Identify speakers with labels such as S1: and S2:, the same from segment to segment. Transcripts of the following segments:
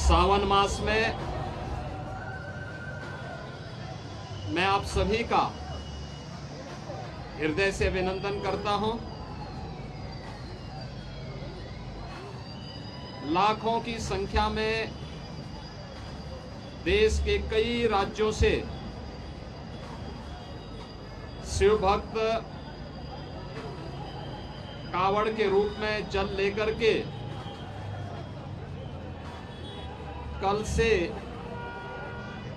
S1: सावन मास में मैं आप सभी का हृदय से अभिनंदन करता हूं। लाखों की संख्या में देश के कई राज्यों से शिव भक्त कावड़ के रूप में जल लेकर के कल से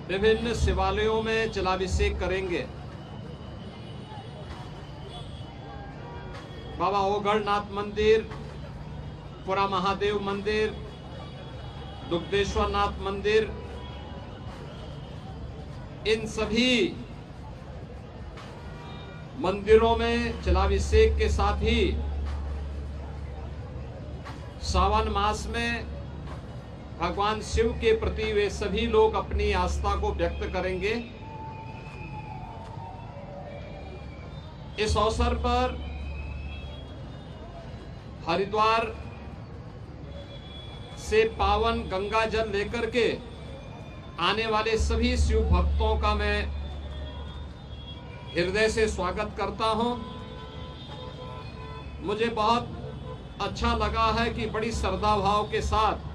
S1: विभिन्न शिवालयों में जलाभिषेक करेंगे। बाबा ओगढ़नाथ मंदिर, पुरा महादेव मंदिर, दुग्धेश्वर नाथ मंदिर, इन सभी मंदिरों में जलाभिषेक के साथ ही सावन मास में भगवान शिव के प्रति वे सभी लोग अपनी आस्था को व्यक्त करेंगे। इस अवसर पर हरिद्वार से पावन गंगा जल लेकर के आने वाले सभी शिव भक्तों का मैं हृदय से स्वागत करता हूं। मुझे बहुत अच्छा लगा है कि बड़ी श्रद्धा भाव के साथ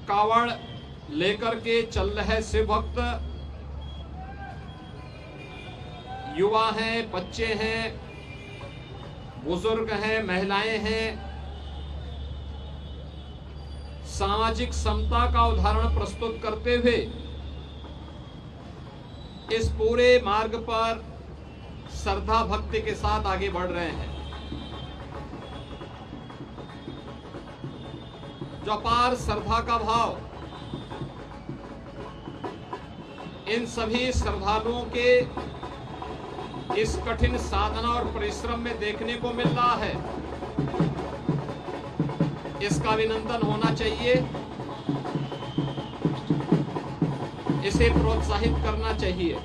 S1: कावड़ लेकर के चल रहे शिव भक्त, युवा हैं, बच्चे हैं, बुजुर्ग हैं, महिलाएं हैं, सामाजिक समता का उदाहरण प्रस्तुत करते हुए इस पूरे मार्ग पर श्रद्धा भक्ति के साथ आगे बढ़ रहे हैं। जो अपार श्रद्धा का भाव इन सभी श्रद्धालुओं के इस कठिन साधना और परिश्रम में देखने को मिल रहा है, इसका अभिनंदन होना चाहिए, इसे प्रोत्साहित करना चाहिए।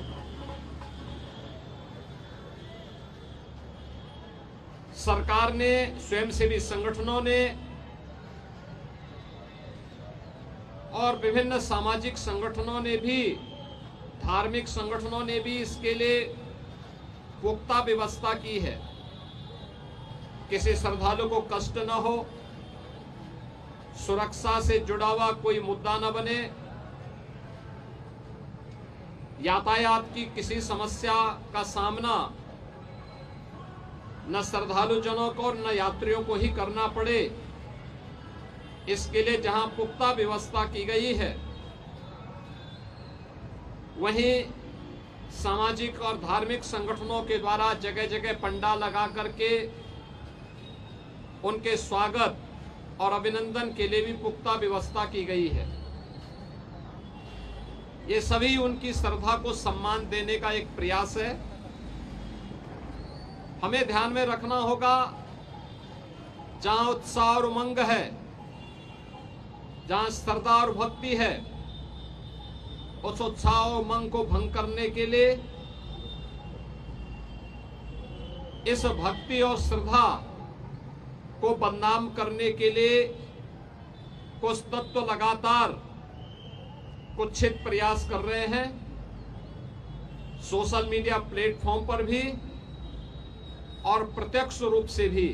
S1: सरकार ने, स्वयंसेवी संगठनों ने और विभिन्न सामाजिक संगठनों ने भी, धार्मिक संगठनों ने भी इसके लिए पुख्ता व्यवस्था की है। किसी श्रद्धालु को कष्ट न हो, सुरक्षा से जुड़ा हुआ कोई मुद्दा न बने, यातायात की किसी समस्या का सामना न श्रद्धालु जनों को और न यात्रियों को ही करना पड़े, इसके लिए जहां पुख्ता व्यवस्था की गई है, वहीं सामाजिक और धार्मिक संगठनों के द्वारा जगह जगह पंडाल लगा करके उनके स्वागत और अभिनंदन के लिए भी पुख्ता व्यवस्था की गई है। ये सभी उनकी श्रद्धा को सम्मान देने का एक प्रयास है। हमें ध्यान में रखना होगा, जहां उत्साह और उमंग है, जहां श्रद्धा और भक्ति है, उस उत्साह और उमंग को भंग करने के लिए, इस भक्ति और श्रद्धा को बदनाम करने के लिए कुछ तत्व लगातार कुत्सित प्रयास कर रहे हैं। सोशल मीडिया प्लेटफॉर्म पर भी और प्रत्यक्ष रूप से भी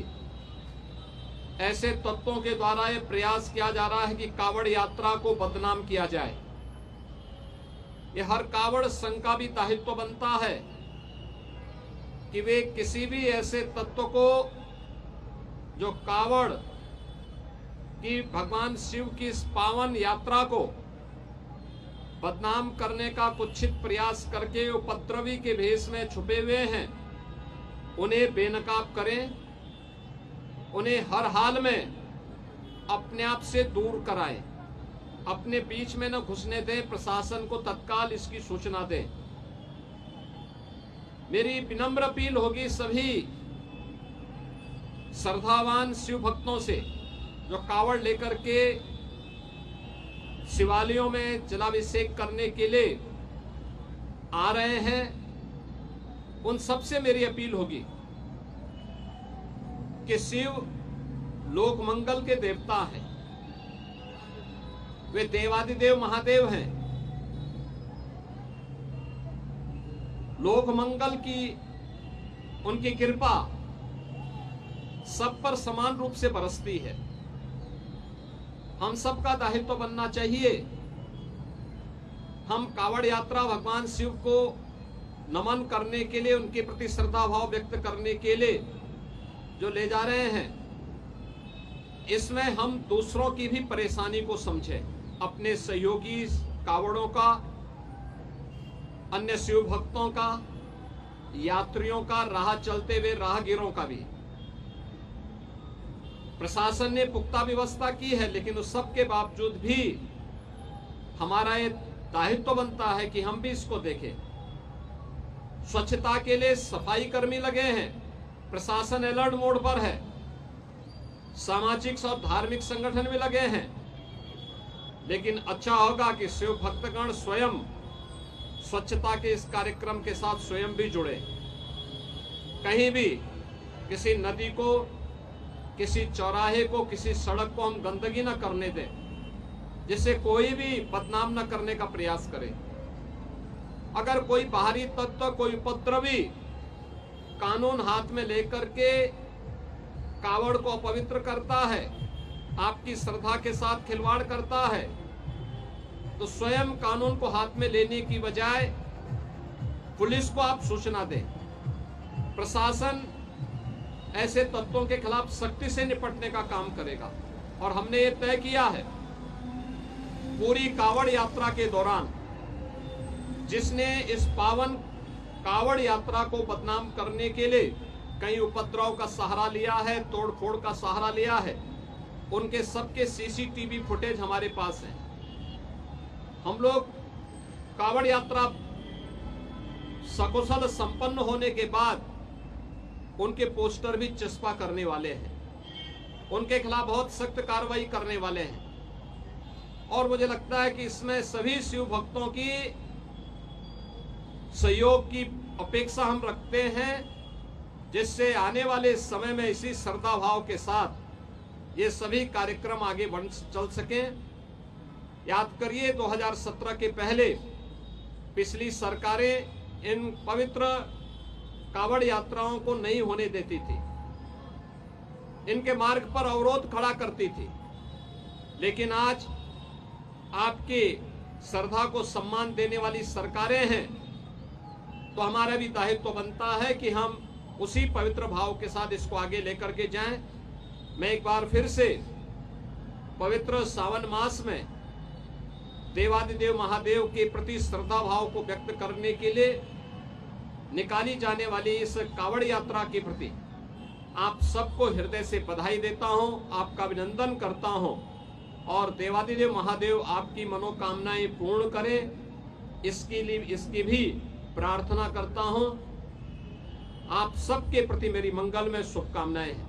S1: ऐसे तत्वों के द्वारा यह प्रयास किया जा रहा है कि कावड़ यात्रा को बदनाम किया जाए। यह हर कावड़ संघ का भी दायित्व बनता है कि वे किसी भी ऐसे तत्व को जो कावड़ की भगवान शिव की इस पावन यात्रा को बदनाम करने का कुत्सित प्रयास करके उपद्रवी के भेष में छुपे हुए हैं, उन्हें बेनकाब करें, उन्हें हर हाल में अपने आप से दूर कराएं, अपने बीच में न घुसने दें, प्रशासन को तत्काल इसकी सूचना दें। मेरी विनम्र अपील होगी सभी श्रद्धावान शिव भक्तों से जो कावड़ लेकर के शिवालयों में जलाभिषेक करने के लिए आ रहे हैं, उन सबसे मेरी अपील होगी कि शिव लोक मंगल के देवता हैं, वे देवादिदेव महादेव हैं। लोक मंगल की उनकी कृपा सब पर समान रूप से बरसती है। हम सबका दायित्व बनना चाहिए, हम कावड़ यात्रा भगवान शिव को नमन करने के लिए, उनके प्रति श्रद्धा भाव व्यक्त करने के लिए जो ले जा रहे हैं, इसमें हम दूसरों की भी परेशानी को समझें, अपने सहयोगी कावड़ों का, अन्य शिव भक्तों का, यात्रियों का, राह चलते हुए राहगीरों का भी। प्रशासन ने पुख्ता व्यवस्था की है, लेकिन उस सब के बावजूद भी हमारा ये दायित्व बनता है कि हम भी इसको देखें। स्वच्छता के लिए सफाई कर्मी लगे हैं, प्रशासन अलर्ट मोड पर है, सामाजिक और धार्मिक संगठन भी लगे हैं, लेकिन अच्छा होगा कि शिव भक्तगण स्वयं स्वच्छता के इस कार्यक्रम के साथ स्वयं भी जुड़े। कहीं भी किसी नदी को, किसी चौराहे को, किसी सड़क को हम गंदगी न करने दें, जिससे कोई भी बदनाम न करने का प्रयास करे। अगर कोई बाहरी तत्व, कोई उपद्रवी कानून हाथ में लेकर के कावड़ को अपवित्र करता है, आपकी श्रद्धा के साथ खिलवाड़ करता है, तो स्वयं कानून को हाथ में लेने की बजाय पुलिस को आप सूचना दें। प्रशासन ऐसे तत्वों के खिलाफ सख्ती से निपटने का काम करेगा। और हमने ये तय किया है, पूरी कावड़ यात्रा के दौरान जिसने इस पावन कावड़ यात्रा को बदनाम करने के लिए कई उपद्रव का सहारा लिया है, तोड़फोड़ का सहारा लिया है, उनके सबके सीसीटीवी फुटेज हमारे पास है। हम लोग कावड़ यात्रा सकुशल संपन्न होने के बाद उनके पोस्टर भी चस्पा करने वाले हैं, उनके खिलाफ बहुत सख्त कार्रवाई करने वाले हैं। और मुझे लगता है कि इसमें सभी शिव भक्तों की सहयोग की अपेक्षा हम रखते हैं, जिससे आने वाले समय में इसी श्रद्धा भाव के साथ ये सभी कार्यक्रम आगे बढ़ चल सकें। याद करिए 2017 के पहले पिछली सरकारें इन पवित्र कावड़ यात्राओं को नहीं होने देती थी, इनके मार्ग पर अवरोध खड़ा करती थी। लेकिन आज आपकी श्रद्धा को सम्मान देने वाली सरकारें हैं, तो हमारा भी दायित्व बनता है कि हम उसी पवित्र भाव के साथ इसको आगे लेकर के जाएं। मैं एक बार फिर से पवित्र सावन मास में देवादिदेव महादेव के प्रति श्रद्धा भाव को व्यक्त करने के लिए निकाली जाने वाली इस कावड़ यात्रा के प्रति आप सबको हृदय से बधाई देता हूं, आपका अभिनंदन करता हूं, और देवादिदेव महादेव आपकी मनोकामनाएं पूर्ण करें, इसकी भी प्रार्थना करता हूं। आप सबके प्रति मेरी मंगलमय शुभकामनाएं हैं।